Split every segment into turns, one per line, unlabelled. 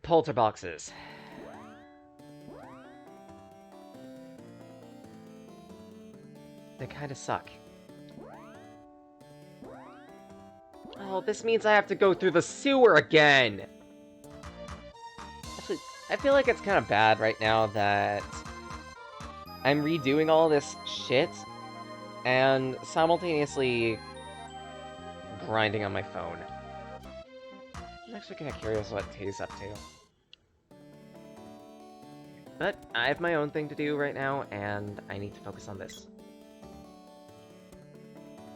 Polter boxes. They kind of suck. Oh, this means I have to go through the sewer again! Actually, I feel like it's kind of bad right now that I'm redoing all this shit and simultaneously grinding on my phone. I'm actually kind of curious what Tay's up to. But I have my own thing to do right now, and I need to focus on this.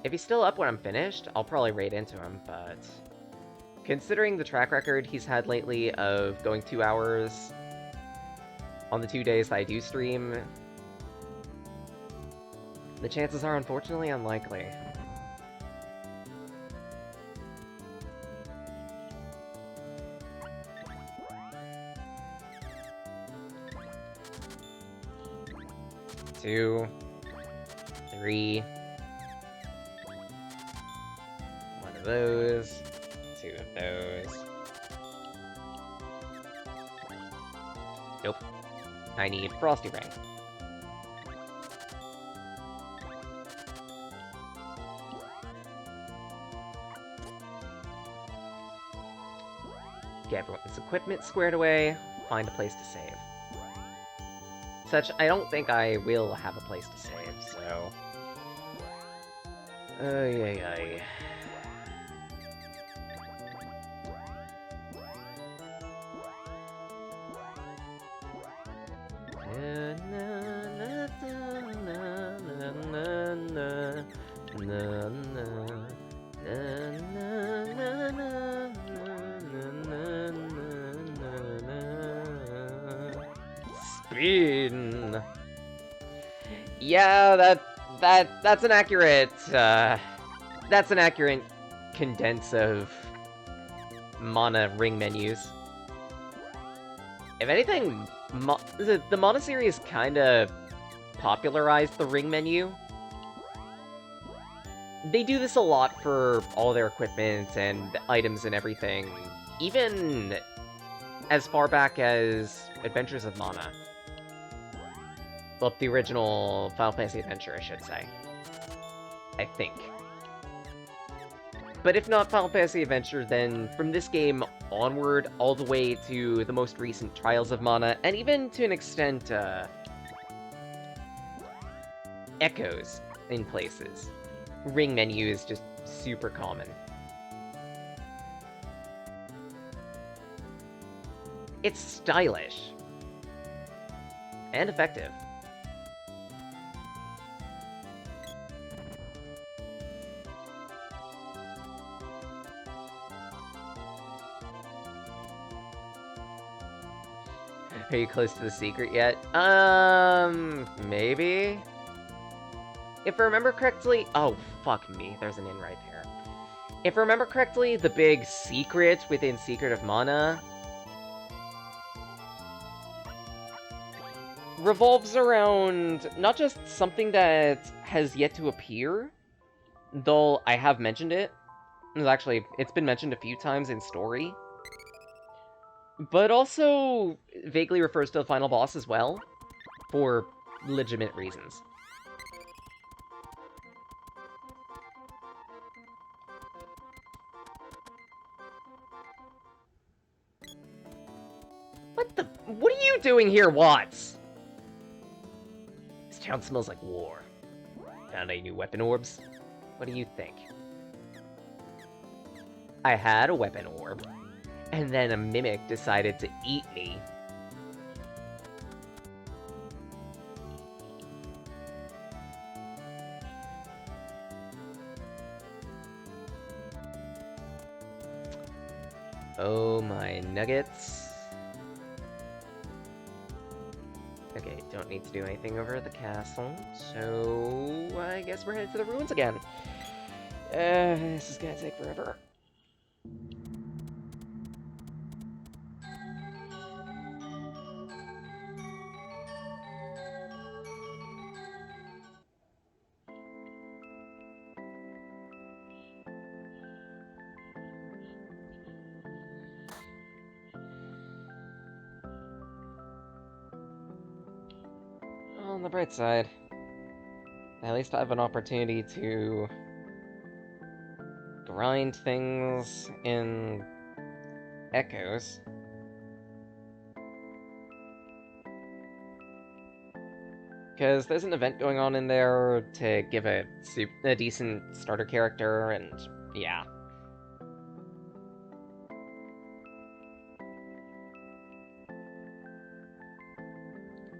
If he's still up when I'm finished, I'll probably raid into him, but considering the track record he's had lately of going 2 hours on the 2 days that I do stream, the chances are unfortunately unlikely. Two, three. One of those. 2 of those. Nope. I need Frosty Ring. Get everyone's equipment squared away, find a place to save. Such, I don't think I will have a place to save, so... Ay, ay, ay. Spin. Yeah, that's an accurate condense of mana ring menus. If anything, the Mana series kinda popularized the ring menu. They do this a lot for all their equipment and items and everything, even as far back as Adventures of Mana. Well, the original Final Fantasy Adventure, I should say. I think. But if not Final Fantasy Adventure, then from this game onward, all the way to the most recent Trials of Mana, and even to an extent, Echoes in places. Ring menu is just super common. It's stylish. And effective. Are you close to the secret yet? Maybe? If I remember correctly... Oh, fuck me. There's an inn right there. If I remember correctly, the big secret within Secret of Mana revolves around not just something that has yet to appear, though I have mentioned it. It's been mentioned a few times in story. But also vaguely refers to the final boss as well, for legitimate reasons. What are you doing here, Watts? This town smells like war. Found any new weapon orbs? What do you think? I had a weapon orb, and then a mimic decided to eat me. Oh my nuggets. Okay, don't need to do anything over at the castle, so I guess we're headed for the ruins again. This is gonna take forever. the bright side, at least I have an opportunity to grind things in Echoes. Because there's an event going on in there to give a decent starter character, and yeah.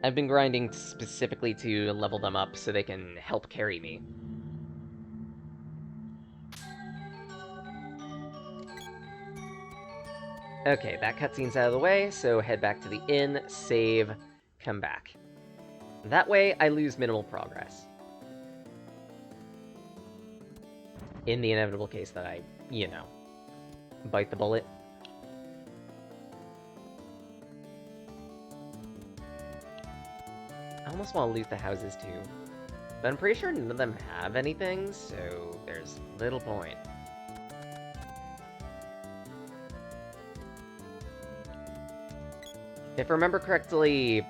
I've been grinding specifically to level them up so they can help carry me. Okay, that cutscene's out of the way, so head back to the inn, save, come back. That way, I lose minimal progress. In the inevitable case that I, bite the bullet. I almost want to loot the houses too. But I'm pretty sure none of them have anything, so there's little point. If I remember correctly,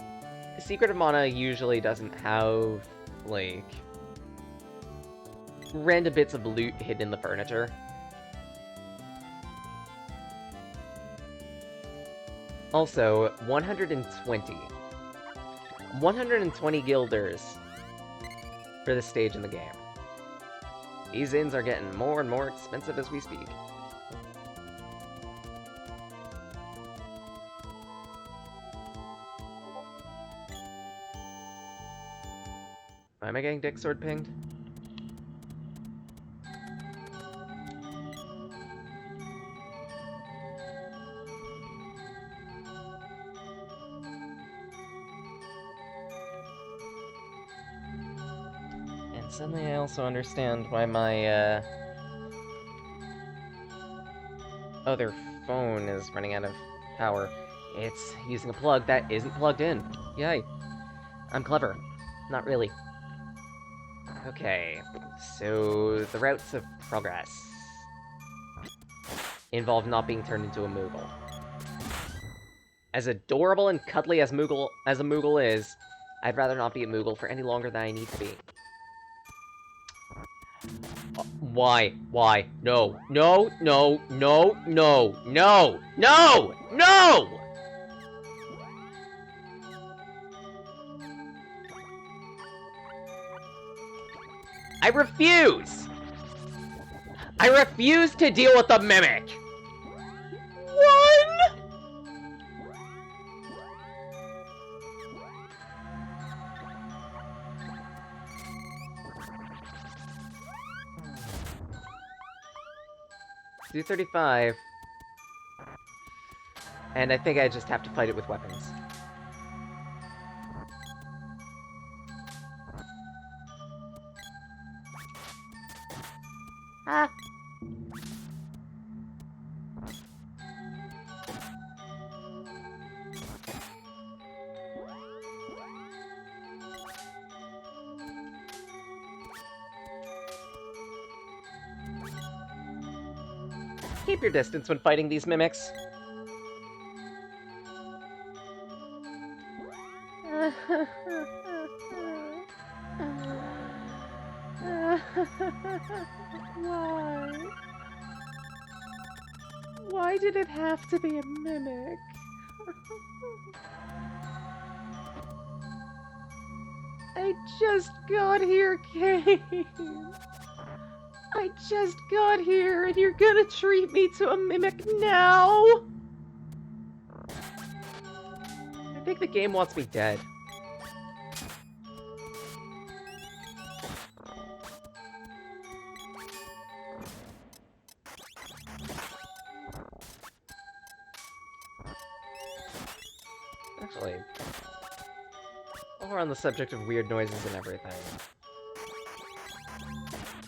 Secret of Mana usually doesn't have, like, random bits of loot hidden in the furniture. Also, 120. 120 guilders for this stage in the game. These inns are getting more and more expensive as we speak. Why am I getting Dick Sword pinged? And suddenly I also understand why my, other phone is running out of power. It's using a plug that isn't plugged in. Yay. I'm clever. Not really. Okay, so the routes of progress involve not being turned into a Moogle. As adorable and cuddly as a Moogle is, I'd rather not be a Moogle for any longer than I need to be. Why? Why? No. No, no, no, no, no, no, no! I refuse! I refuse to deal with the Mimic! One! Do 35. And I think I just have to fight it with weapons. Ah! Keep your distance when fighting these mimics. Why? Why did it have to be a mimic? I just got here, Kane. I just got here, and you're gonna treat me to a mimic now? I think the game wants me dead. Actually, while we're on the subject of weird noises and everything,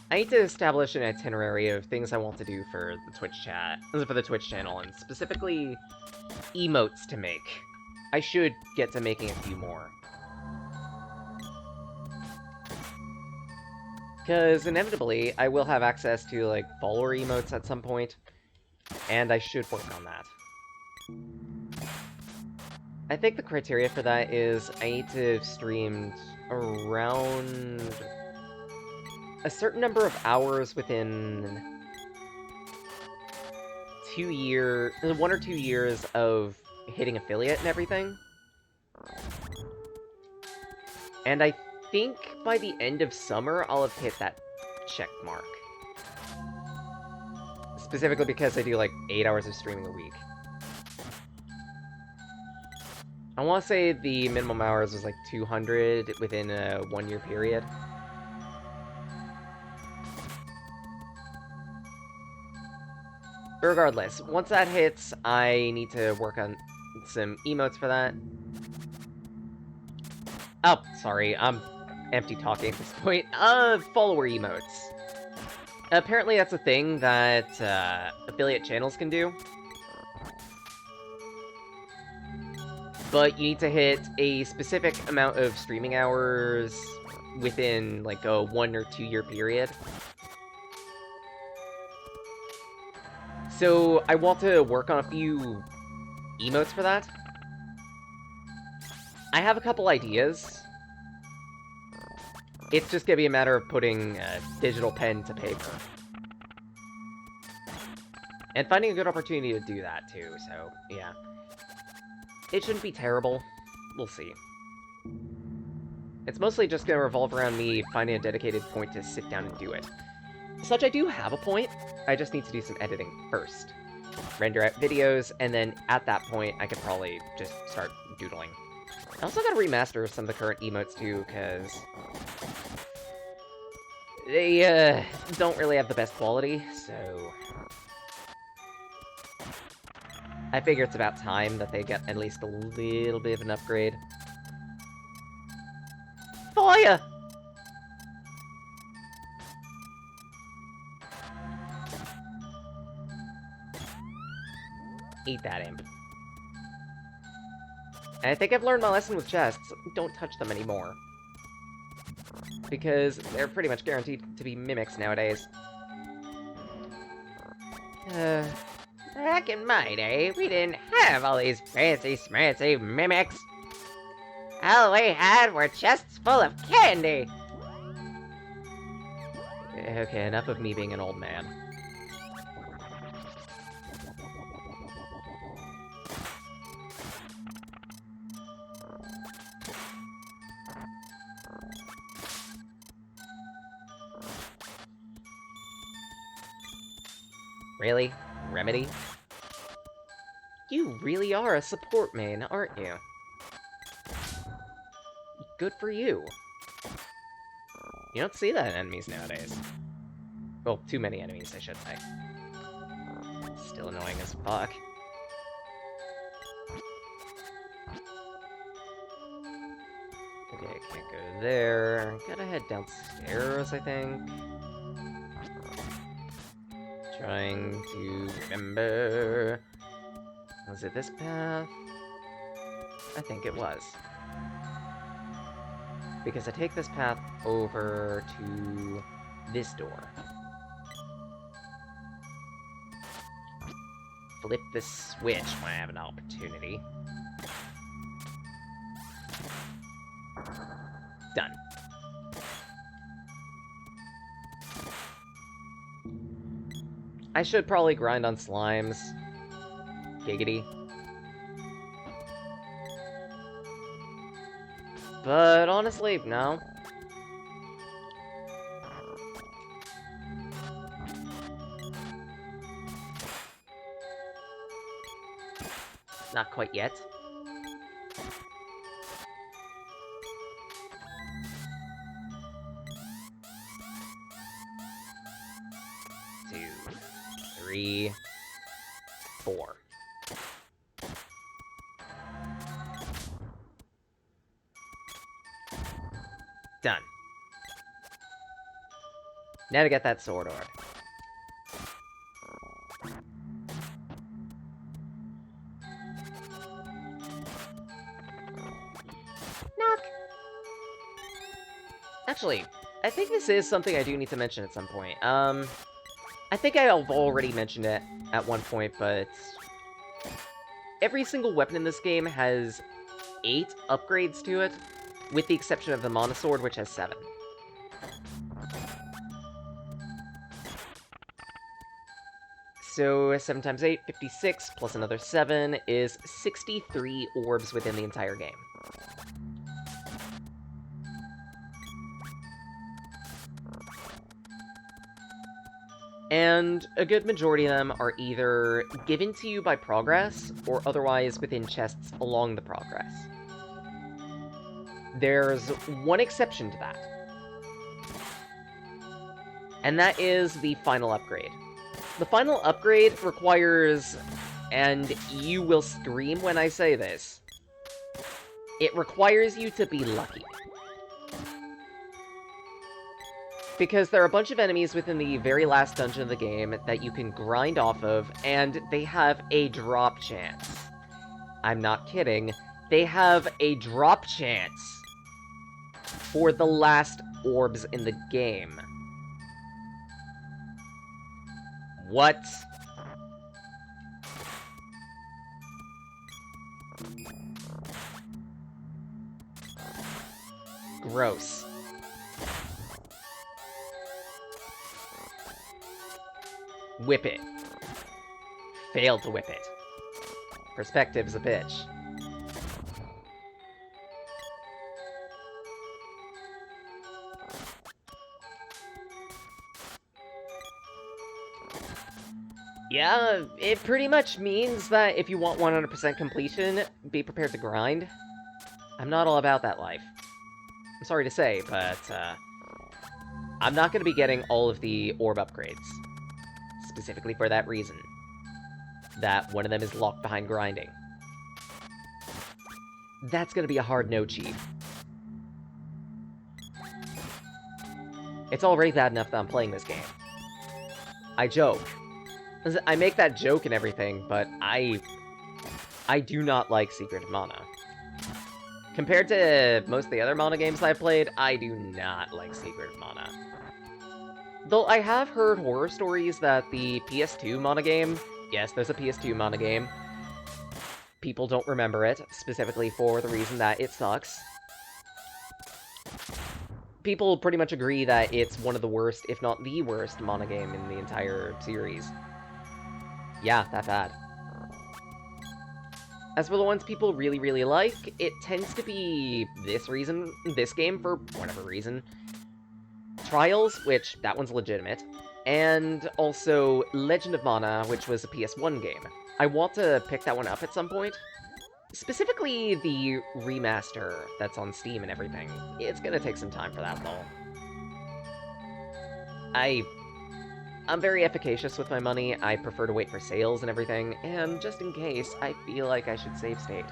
I need to establish an itinerary of things I want to do for the Twitch channel, and specifically emotes to make. I should get to making a few more. Because inevitably, I will have access to, like, follower emotes at some point, and I should work on that. I think the criteria for that is I need to have streamed around a certain number of hours within 1 or 2 years of hitting affiliate and everything. And I think by the end of summer, I'll have hit that check mark. Specifically because I do like 8 hours of streaming a week. I want to say the minimum hours was like 200 within a 1-year period. But regardless, once that hits, I need to work on some emotes for that. Oh, sorry, I'm empty talking at this point. Follower emotes. Apparently that's a thing that affiliate channels can do. But you need to hit a specific amount of streaming hours within like a 1 or 2 year period. So I want to work on a few emotes for that. I have a couple ideas. It's just gonna be a matter of putting digital pen to paper. And finding a good opportunity to do that too, so yeah. It shouldn't be terrible. We'll see. It's mostly just gonna revolve around me finding a dedicated point to sit down and do it. Such I do have a point, I just need to do some editing first. Render out videos, and then at that point, I could probably just start doodling. I also gotta remaster some of the current emotes too, because they don't really have the best quality, so I figure it's about time that they get at least a little bit of an upgrade. Fire! Eat that, imp. And I think I've learned my lesson with chests. Don't touch them anymore. Because they're pretty much guaranteed to be mimics nowadays. Back in my day, we didn't have all these fancy schmancy mimics. All we had were chests full of candy. Okay, enough of me being an old man. Really? Remedy? You really are a support main, aren't you? Good for you. You don't see that in enemies nowadays. Well, too many enemies, I should say. Still annoying as fuck. Okay, I can't go there. Gotta head downstairs, I think. Trying to remember... Was it this path? I think it was. Because I take this path over to this door. Flip the switch when I have an opportunity. Done. I should probably grind on slimes. Giggity. But honestly, no. Not quite yet. Two, 3, 4. Done. Now to get that sword orb. Knock! Actually, I think this is something I do need to mention at some point. I think I've already mentioned it at one point, but every single weapon in this game has 8 upgrades to it. with the exception of the Mana Sword, which has 7. So 7 times 8, 56, plus another 7 is 63 orbs within the entire game. And a good majority of them are either given to you by progress, or otherwise within chests along the progress. There's one exception to that. And that is the final upgrade. The final upgrade requires, and you will scream when I say this, it requires you to be lucky. Because there are a bunch of enemies within the very last dungeon of the game that you can grind off of, and they have a drop chance. I'm not kidding. They have a drop chance for the last orbs in the game. What? Gross. Whip it. Failed to whip it. Perspective's a bitch. Yeah, it pretty much means that if you want 100% completion, be prepared to grind. I'm not all about that life. I'm sorry to say, but I'm not going to be getting all of the orb upgrades. Specifically for that reason. That one of them is locked behind grinding. That's going to be a hard no, Chief. It's already bad enough that I'm playing this game. I joke. I make that joke and everything, but I do not like Secret of Mana. Compared to most of the other Mana games I've played, I do not like Secret of Mana. Though I have heard horror stories that the PS2 Mana game, yes, there's a PS2 Mana game, people don't remember it, specifically for the reason that it sucks. People pretty much agree that it's one of the worst, if not the worst, Mana game in the entire series. Yeah, that bad. As for the ones people really, really like, it tends to be this game for whatever reason. Trials, which, that one's legitimate, and also Legend of Mana, which was a PS1 game. I want to pick that one up at some point. Specifically, the remaster that's on Steam and everything. It's gonna take some time for that, though. I'm very efficacious with my money. I prefer to wait for sales and everything, and just in case, I feel like I should save state.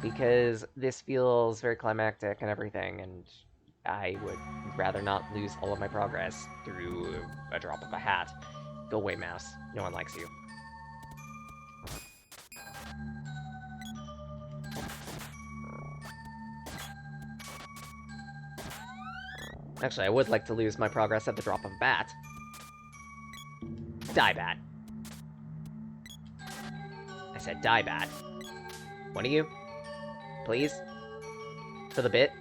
Because this feels very climactic and everything, and I would rather not lose all of my progress through a drop of a hat. Go away, mouse. No one likes you. Actually, I would like to lose my progress at the drop of a bat. Die, bat. I said die, bat. One of you? Please? For the bit?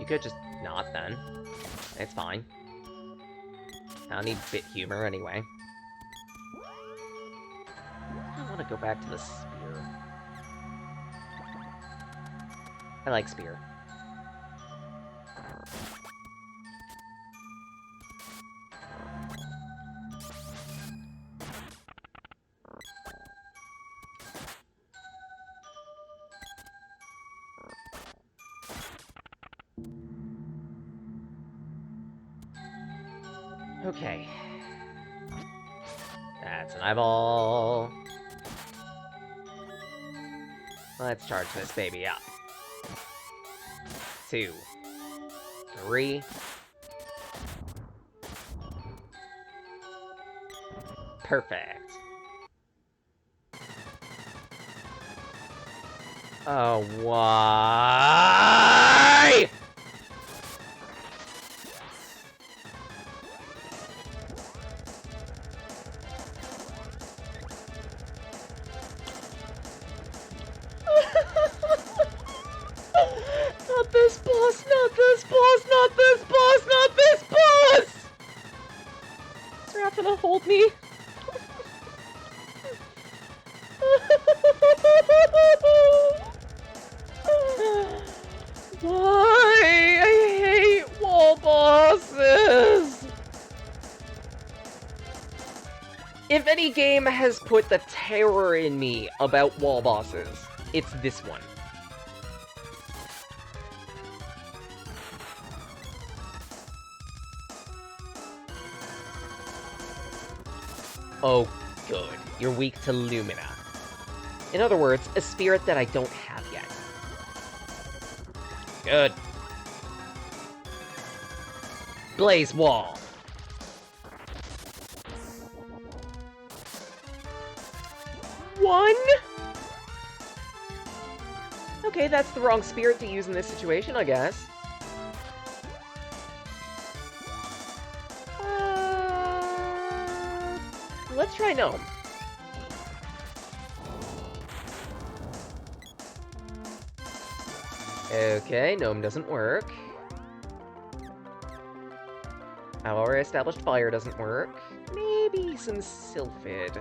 You could just not, then. It's fine. I don't need bit humor, anyway. I want to go back to the spear. I like spear. Okay. That's an eyeball. Let's charge this baby up. 2, 3. Perfect. Oh, why? hold me. Why? I hate wall bosses! If any game has put the terror in me about wall bosses, it's this one. Oh, good. You're weak to Lumina. In other words, a spirit that I don't have yet. Good. Blaze Wall. One? Okay, that's the wrong spirit to use in this situation, I guess. Let's try Gnome. Okay, Gnome doesn't work. I've already established Fire doesn't work. Maybe some Sylphid.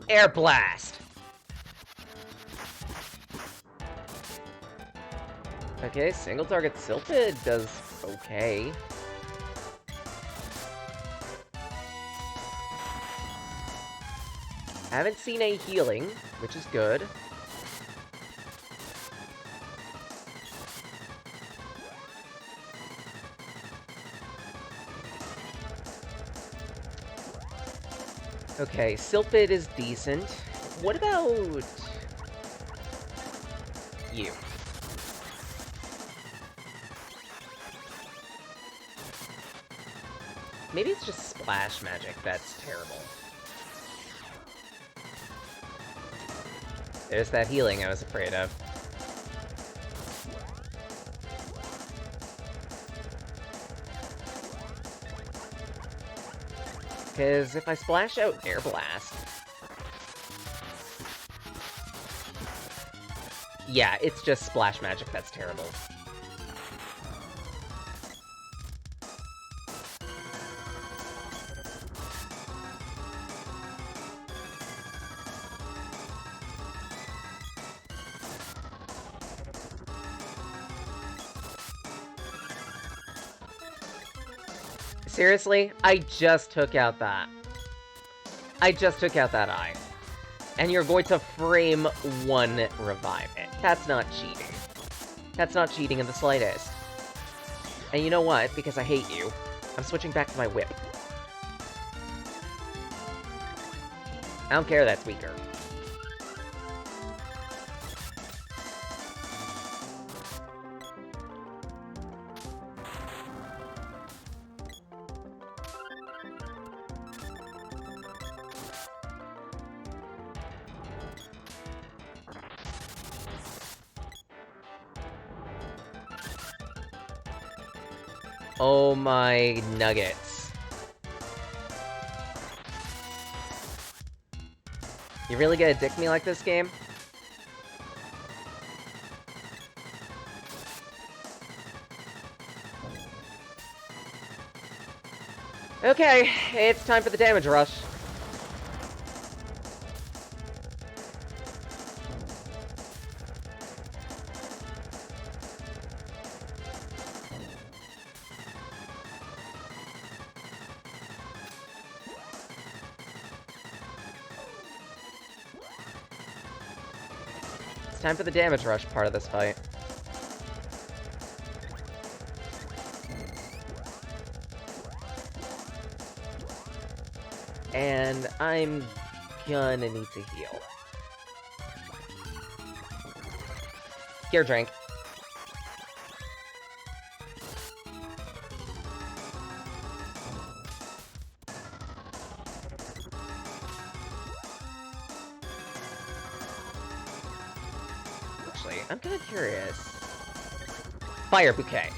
Air Blast! Okay, single target Sylphid does okay. Haven't seen any healing, which is good. Okay, Sylphid is decent. What about you? Maybe it's just splash magic that's terrible. There's that healing I was afraid of. Because if I splash out Air Blast... Yeah, it's just splash magic that's terrible. Seriously? I just took out that. I just took out that eye. And you're going to frame one revive it. That's not cheating. That's not cheating in the slightest. And you know what? Because I hate you, I'm switching back to my whip. I don't care that's weaker. Oh my nuggets. You really gonna dick me like this, game? Okay, it's time for the damage rush. It's time for the damage rush part of this fight. And I'm gonna need to heal. Gear drink. Actually, I'm kinda curious. Fire Bouquet.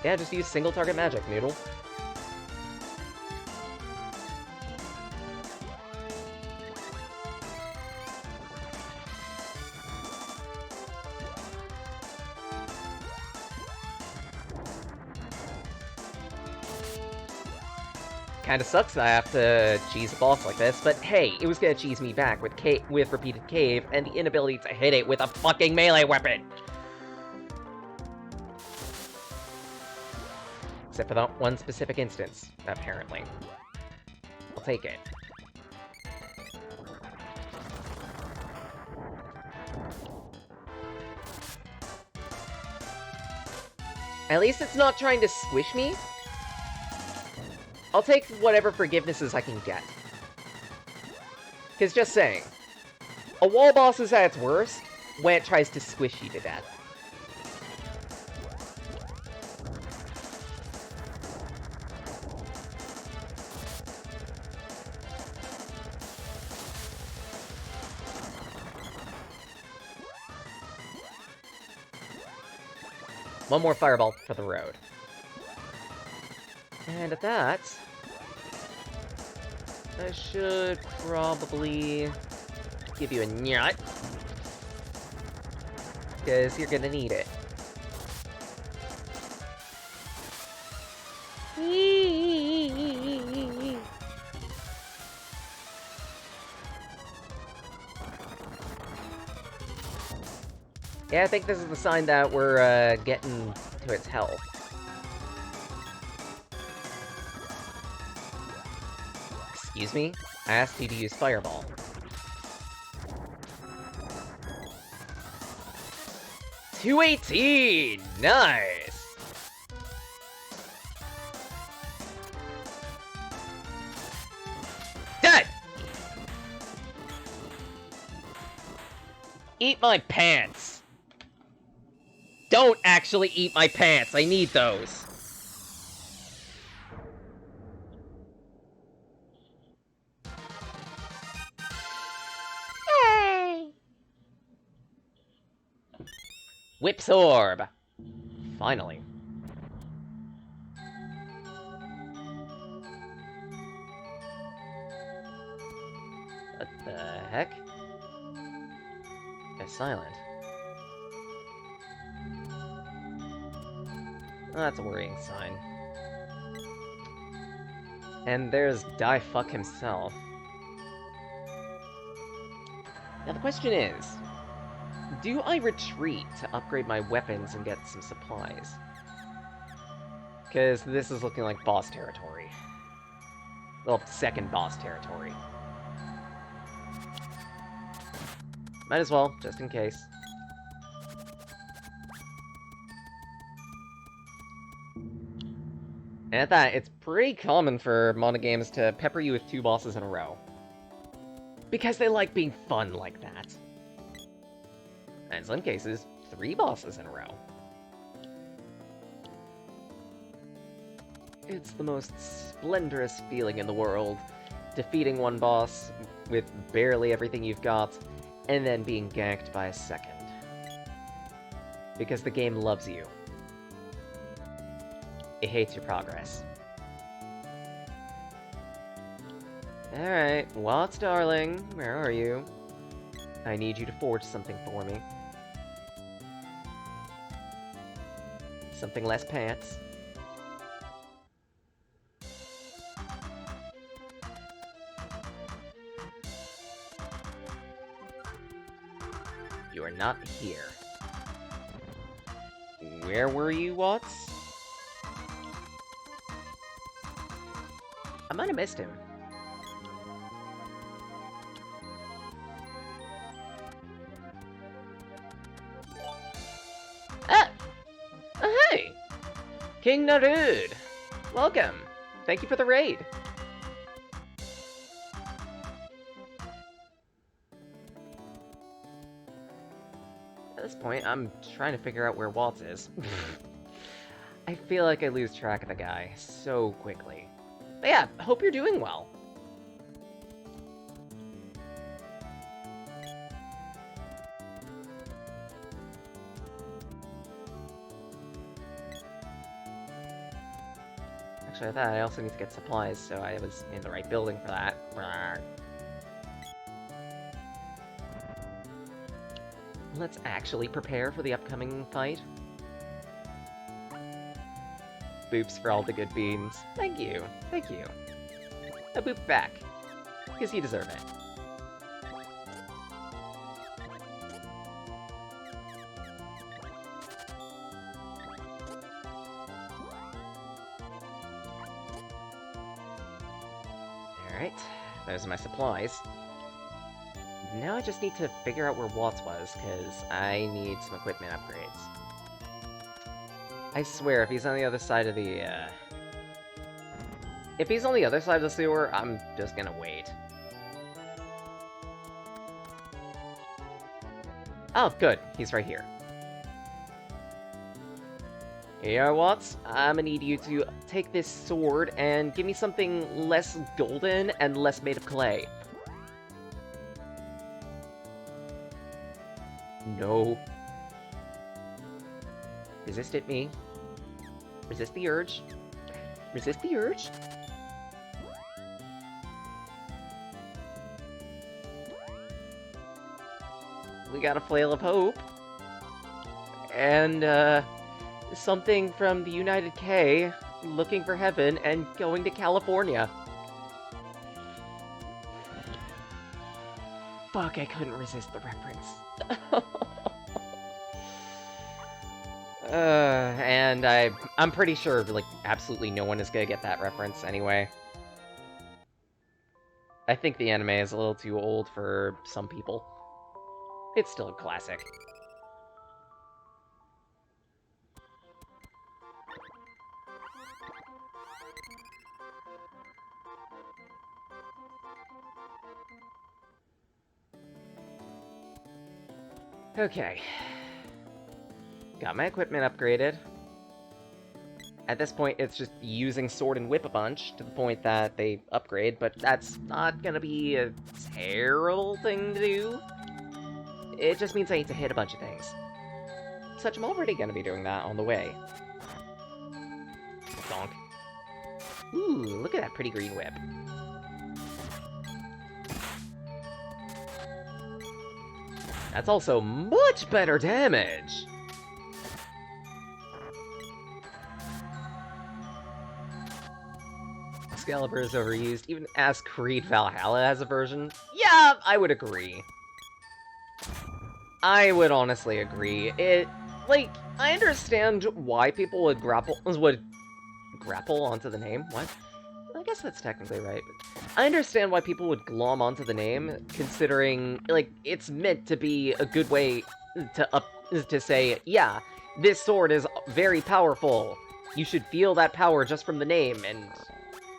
Yeah, just use single target magic, Noodle. Kinda sucks that I have to cheese a boss like this, but hey, it was gonna cheese me back with repeated cave and the inability to hit it with a fucking melee weapon! Except for that one specific instance, apparently. I'll take it. At least it's not trying to squish me. I'll take whatever forgivenesses I can get. Because just saying, a wall boss is at its worst when it tries to squish you to death. One more fireball for the road. And at that, I should probably give you a nut. Because you're gonna need it. Yeah, I think this is the sign that we're getting to its health. Excuse me? I asked you to use Fireball. $218! Nice! Dead! Eat my pants! Don't actually eat my pants, I need those. Hey! Whip's Orb. Finally. What the heck? It's silent. Oh, that's a worrying sign. And there's Die Fuck himself. Now the question is, do I retreat to upgrade my weapons and get some supplies? Because this is looking like boss territory. Well, second boss territory. Might as well, just in case. And at that, it's pretty common for monogames to pepper you with 2 bosses in a row. Because they like being fun like that. And in some cases, 3 bosses in a row. It's the most splendorous feeling in the world, defeating one boss with barely everything you've got, and then being ganked by a second. Because the game loves you. It hates your progress. Alright, Watts darling, where are you? I need you to forge something for me. Something less pants. You are not here. Where were you, Watts? I might have missed him. Ah! Oh, hey! King Narud! Welcome! Thank you for the raid! At this point, I'm trying to figure out where Waltz is. I feel like I lose track of the guy so quickly. But yeah, hope you're doing well. Actually, I thought I also need to get supplies, so I was in the right building for that. Let's actually prepare for the upcoming fight. Boops for all the good beans. Thank you. Thank you. a boop back. Because you deserve it. Alright, those are my supplies. Now I just need to figure out where Watts was, because I need some equipment upgrades. I swear, if he's on the other side of the, If he's on the other side of the sewer, I'm just gonna wait. Oh, good. He's right here. Here, Watts. I'm gonna need you to take this sword and give me something less golden and less made of clay. No. Resist it, me. Resist the urge. Resist the urge. We got a flail of hope. And, something from the United K, looking for heaven and going to California. Fuck, I couldn't resist the reference. And I'm pretty sure, like, absolutely no one is gonna get that reference anyway. I think the anime is a little too old for some people. It's still a classic. Okay. Got my equipment upgraded. At this point, it's just using sword and whip a bunch, to the point that they upgrade, but that's not gonna be a terrible thing to do. It just means I need to hit a bunch of things. Such I'm already gonna be doing that on the way. Donk. Ooh, look at that pretty green whip. That's also much better damage! Excalibur is overused, even as Creed Valhalla has a version. Yeah, I would agree. I would honestly agree. Like, I understand why people would grapple onto the name? What? I guess that's technically right, but I understand why people would glom onto the name, considering, like, it's meant to be a good way to say, yeah, this sword is very powerful. You should feel that power just from the name, and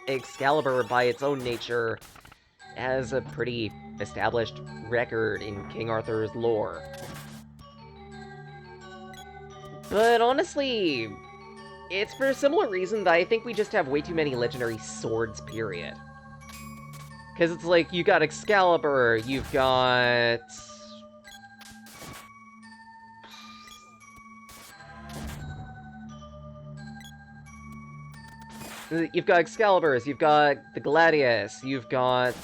Excalibur, by its own nature, has a pretty established record in King Arthur's lore. But honestly, it's for a similar reason that I think we just have way too many legendary swords, period. Because it's like, you got Excalibur, you've got... You've got Excaliburs, you've got the Gladius, you've got...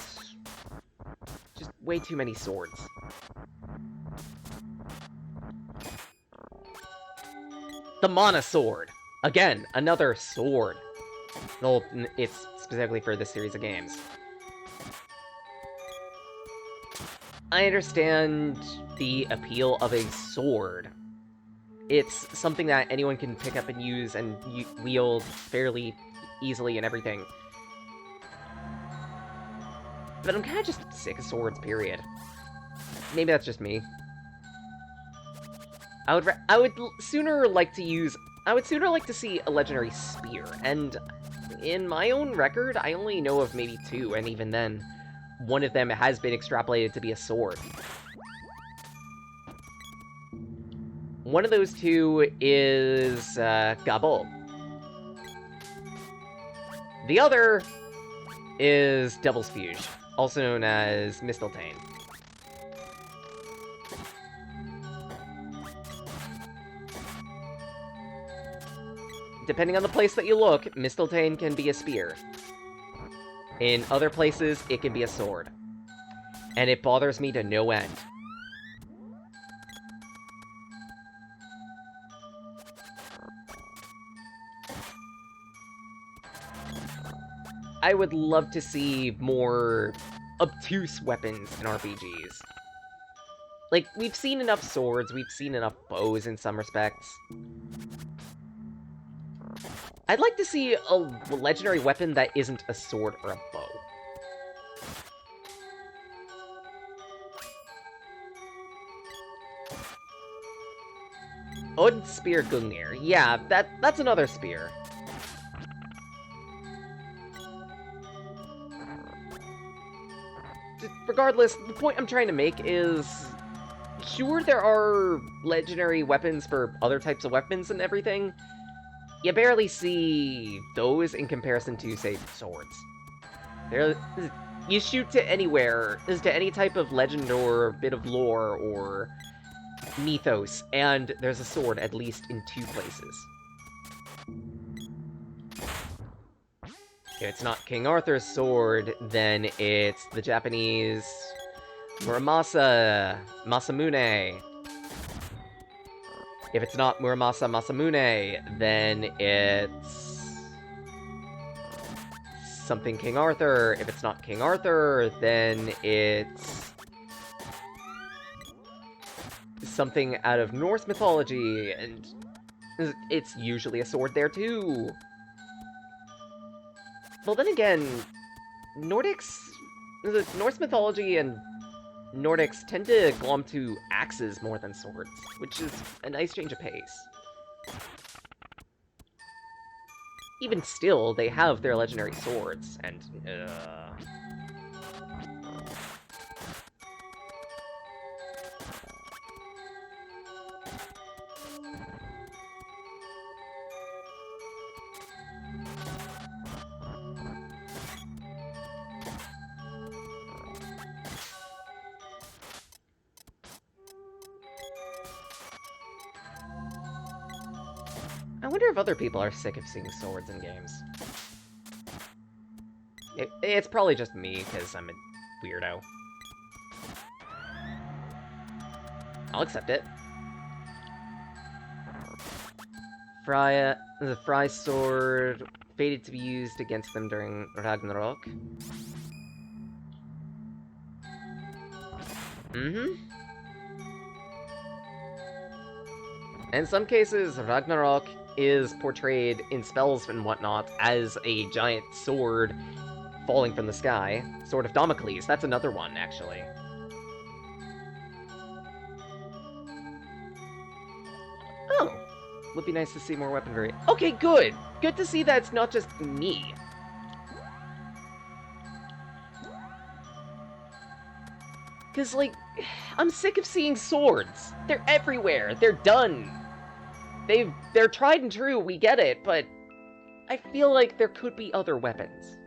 just way too many swords. The Mana Sword! Again, another sword. Well, it's specifically for this series of games. I understand the appeal of a sword. It's something that anyone can pick up and use and wield fairly easily and everything. But I'm kind of just sick of swords, period. Maybe that's just me. I would sooner like to see a legendary spear, and in my own record, I only know of maybe two, and even then, one of them has been extrapolated to be a sword. One of those two is, Gabol. The other is Devil's Fuge, also known as Mistletoe. Depending on the place that you look, Mistletoe can be a spear. In other places, it can be a sword. And it bothers me to no end. I would love to see more obtuse weapons in RPGs. Like, we've seen enough swords, we've seen enough bows in some respects. I'd like to see a legendary weapon that isn't a sword or a bow. Odd Spear Gungnir. Yeah, that's another spear. Regardless, the point I'm trying to make is... Sure, there are legendary weapons for other types of weapons and everything. You barely see those in comparison to, say, swords. You shoot to anywhere, to any type of legend or bit of lore or mythos, and there's a sword at least in 2 places. If it's not King Arthur's sword, then it's the Japanese Muramasa Masamune. If it's not Muramasa Masamune, then it's something King Arthur. If it's not King Arthur, then it's something out of Norse mythology, and it's usually a sword there too. Well, then again, Norse mythology and Nordics tend to glom to axes more than swords, which is a nice change of pace. Even still, they have their legendary swords, and I wonder if other people are sick of seeing swords in games. It's probably just me, because I'm a weirdo. I'll accept it. The Fry sword, fated to be used against them during Ragnarok. In some cases, Ragnarok is portrayed in spells and whatnot as a giant sword falling from the sky. Sword of Damocles, that's another one, actually. Oh, would be nice to see more weaponry. Okay, good! Good to see that it's not just me. Because, like, I'm sick of seeing swords. They're everywhere. They're done. They're tried and true, we get it, but I feel like there could be other weapons.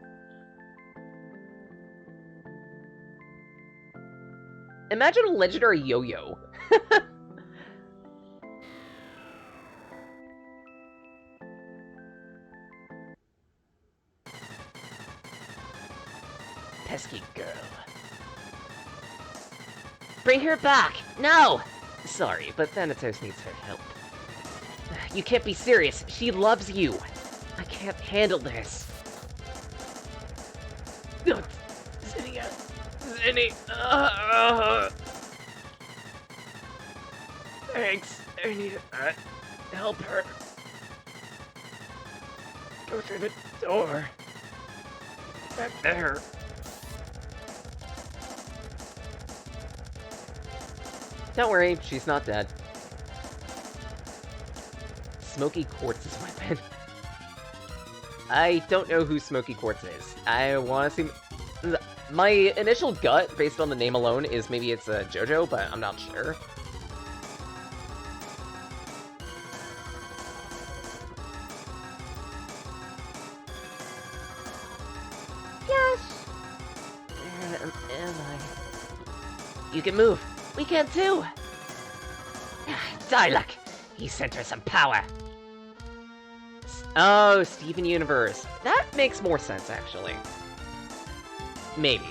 Imagine a legendary yo-yo. Pesky girl. Bring her back! No! Sorry, but Thanatos needs her help. You can't be serious. She loves you. I can't handle this. Zinnia. Zinni. Thanks. I need to help her. Go through the door. Back there. Don't worry, she's not dead. Smoky Quartz's weapon. I don't know who Smoky Quartz is. I want to see... My initial gut, based on the name alone, is maybe it's a JoJo, but I'm not sure. Yes! Where am I? You can move. We can too! Diluc! He sent her some power. Oh, Steven Universe. That makes more sense, actually. Maybe.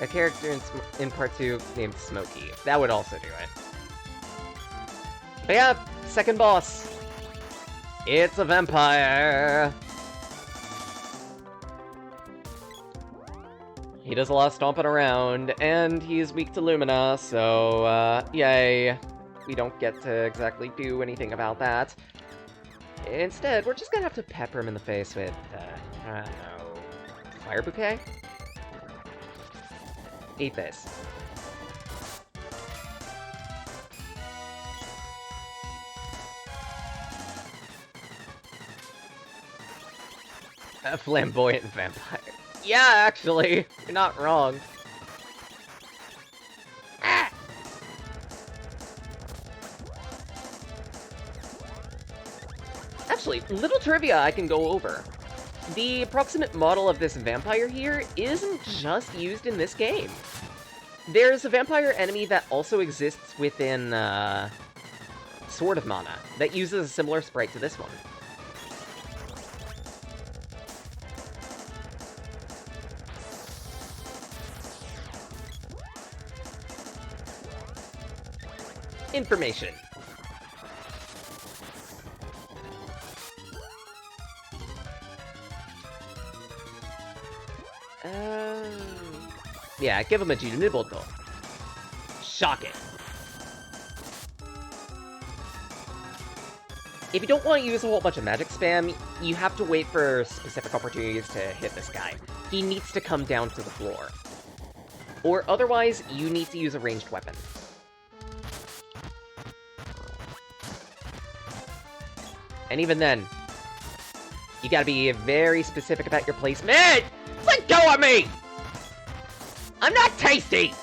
A character in Part 2 named Smokey. That would also do it. But yeah, second boss. It's a vampire! He does a lot of stomping around, and he's weak to Lumina, so, yay. We don't get to exactly do anything about that. Instead, we're just gonna have to pepper him in the face with, I don't know... Fire Bouquet? Eat this. A flamboyant vampire. Yeah, actually, you're not wrong. Ah! Actually, little trivia I can go over. The approximate model of this vampire here isn't just used in this game. There's a vampire enemy that also exists within, Sword of Mana, that uses a similar sprite to this one. Information. Yeah, give him a Jiruboto. Shock it. If you don't want to use a whole bunch of magic spam, you have to wait for specific opportunities to hit this guy. He needs to come down to the floor. Or otherwise, you need to use a ranged weapon. And even then, you gotta be very specific about your placement. Let go of me! I'm not tasty!